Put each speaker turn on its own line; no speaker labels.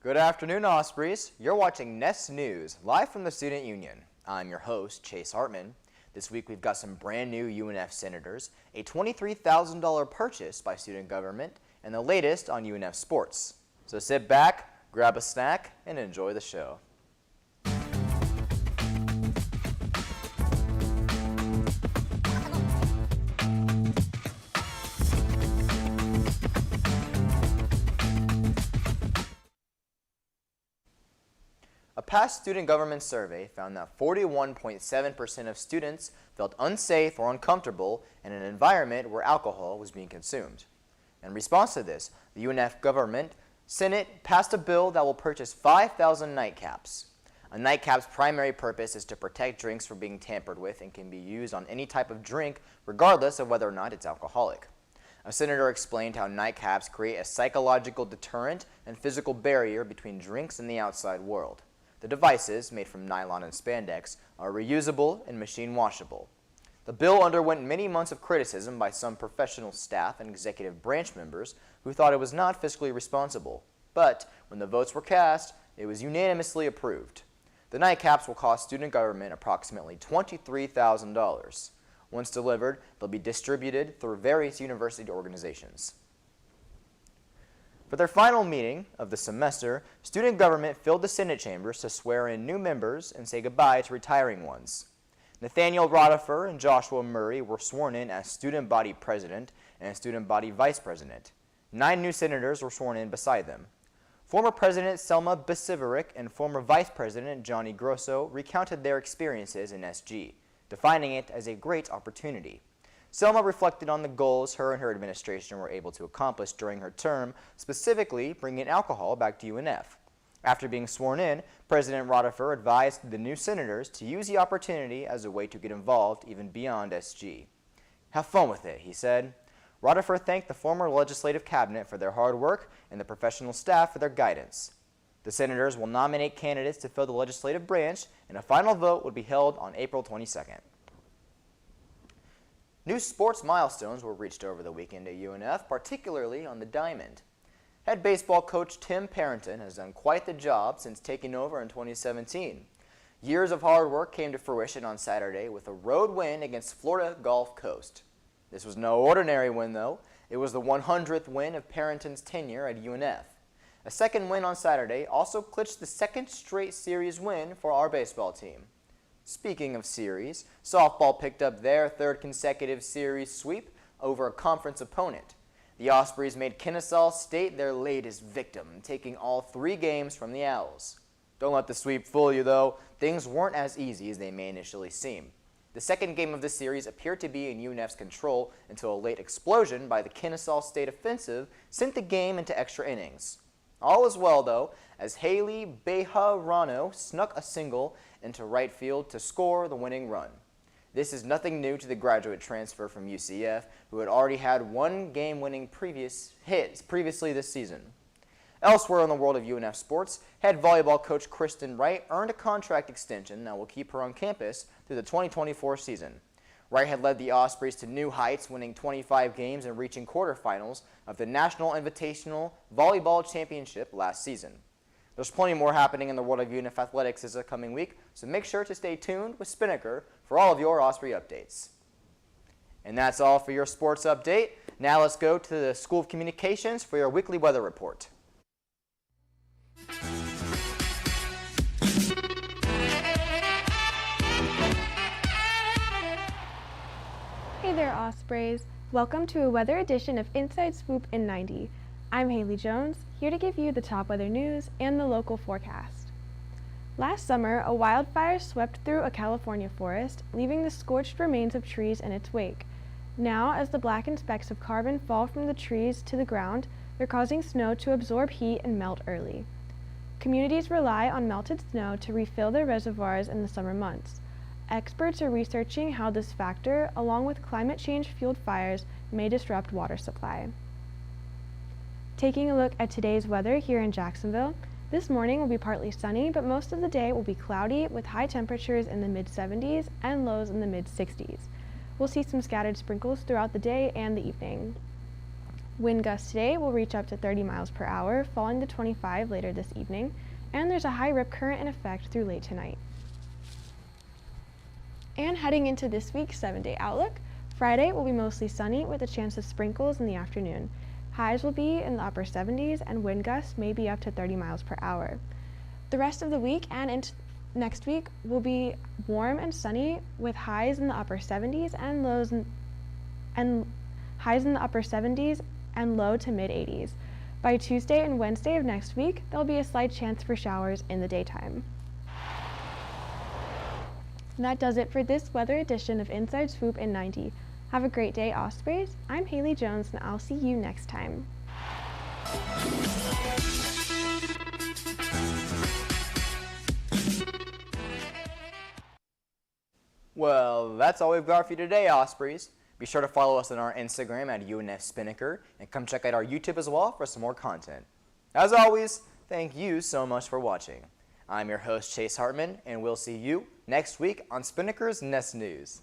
Good afternoon, Ospreys. You're watching Nest News, live from the Student Union. I'm your host, Chase Hartman. This week we've got some brand new UNF senators, a $23,000 purchase by student government, and the latest on UNF sports. So sit back, grab a snack, and enjoy the show. A past student government survey found that 41.7% of students felt unsafe or uncomfortable in an environment where alcohol was being consumed. In response to this, the UNF government Senate passed a bill that will purchase 5,000 nightcaps. A nightcap's primary purpose is to protect drinks from being tampered with and can be used on any type of drink, regardless of whether or not it's alcoholic. A senator explained how nightcaps create a psychological deterrent and physical barrier between drinks and the outside world. The devices, made from nylon and spandex, are reusable and machine washable. The bill underwent many months of criticism by some professional staff and executive branch members who thought it was not fiscally responsible. But when the votes were cast, it was unanimously approved. The nightcaps will cost student government approximately $23,000. Once delivered, they'll be distributed through various university organizations. For their final meeting of the semester, student government filled the Senate chambers to swear in new members and say goodbye to retiring ones. Nathaniel Rodifer and Joshua Murray were sworn in as student body president and student body vice president. 9 new senators were sworn in beside them. Former President Selma Bisivirik and former Vice President Johnny Grosso recounted their experiences in SG, defining it as a great opportunity. Selma reflected on the goals her and her administration were able to accomplish during her term, specifically bringing alcohol back to UNF. After being sworn in, President Rodifer advised the new senators to use the opportunity as a way to get involved even beyond SG. "Have fun with it," he said. Rodifer thanked the former legislative cabinet for their hard work and the professional staff for their guidance. The senators will nominate candidates to fill the legislative branch, and a final vote will be held on April 22nd. New sports milestones were reached over the weekend at UNF, particularly on the diamond. Head baseball coach Tim Parrington has done quite the job since taking over in 2017. Years of hard work came to fruition on Saturday with a road win against Florida Gulf Coast. This was no ordinary win, though. It was the 100th win of Parrington's tenure at UNF. A second win on Saturday also clinched the second straight series win for our baseball team. Speaking of series, softball picked up their third consecutive series sweep over a conference opponent. The Ospreys made Kennesaw State their latest victim, taking all 3 games from the Owls. Don't let the sweep fool you, though. Things weren't as easy as they may initially seem. The second game of the series appeared to be in UNF's control until a late explosion by the Kennesaw State offensive sent the game into extra innings. All is well, though, as Haley Bejarano snuck a single into right field to score the winning run. This is nothing new to the graduate transfer from UCF, who had already had 1 game-winning previously this season. Elsewhere in the world of UNF sports, head volleyball coach Kristen Wright earned a contract extension that will keep her on campus through the 2024 season. Wright had led the Ospreys to new heights, winning 25 games and reaching quarterfinals of the National Invitational Volleyball Championship last season. There's plenty more happening in the world of UNF athletics this upcoming week, so make sure to stay tuned with Spinnaker for all of your Osprey updates. And that's all for your sports update. Now let's go to the School of Communications for your weekly weather report.
Hey there, Ospreys. Welcome to a weather edition of Inside Swoop in 90. I'm Haley Jones, here to give you the top weather news and the local forecast. Last summer, a wildfire swept through a California forest, leaving the scorched remains of trees in its wake. Now, as the blackened specks of carbon fall from the trees to the ground, they're causing snow to absorb heat and melt early. Communities rely on melted snow to refill their reservoirs in the summer months. Experts are researching how this factor, along with climate change-fueled fires, may disrupt water supply. Taking a look at today's weather here in Jacksonville, this morning will be partly sunny, but most of the day will be cloudy with high temperatures in the mid-70s and lows in the mid-60s. We'll see some scattered sprinkles throughout the day and the evening. Wind gusts today will reach up to 30 miles per hour, falling to 25 later this evening, and there's a high rip current in effect through late tonight. And heading into this week's 7-day outlook, Friday will be mostly sunny with a chance of sprinkles in the afternoon. Highs will be in the upper 70s and wind gusts may be up to 30 miles per hour. The rest of the week and into next week will be warm and sunny with highs in the upper 70s and highs in the upper 70s and low to mid 80s. By Tuesday and Wednesday of next week, there'll be a slight chance for showers in the daytime. And that does it for this weather edition of Inside Swoop in 90. Have a great day, Ospreys. I'm Haley Jones, and I'll see you next time.
Well, that's all we've got for you today, Ospreys. Be sure to follow us on our Instagram at UNF Spinnaker, and come check out our YouTube as well for some more content. As always, thank you so much for watching. I'm your host, Chase Hartman, and we'll see you next week on Spinnaker's Nest News.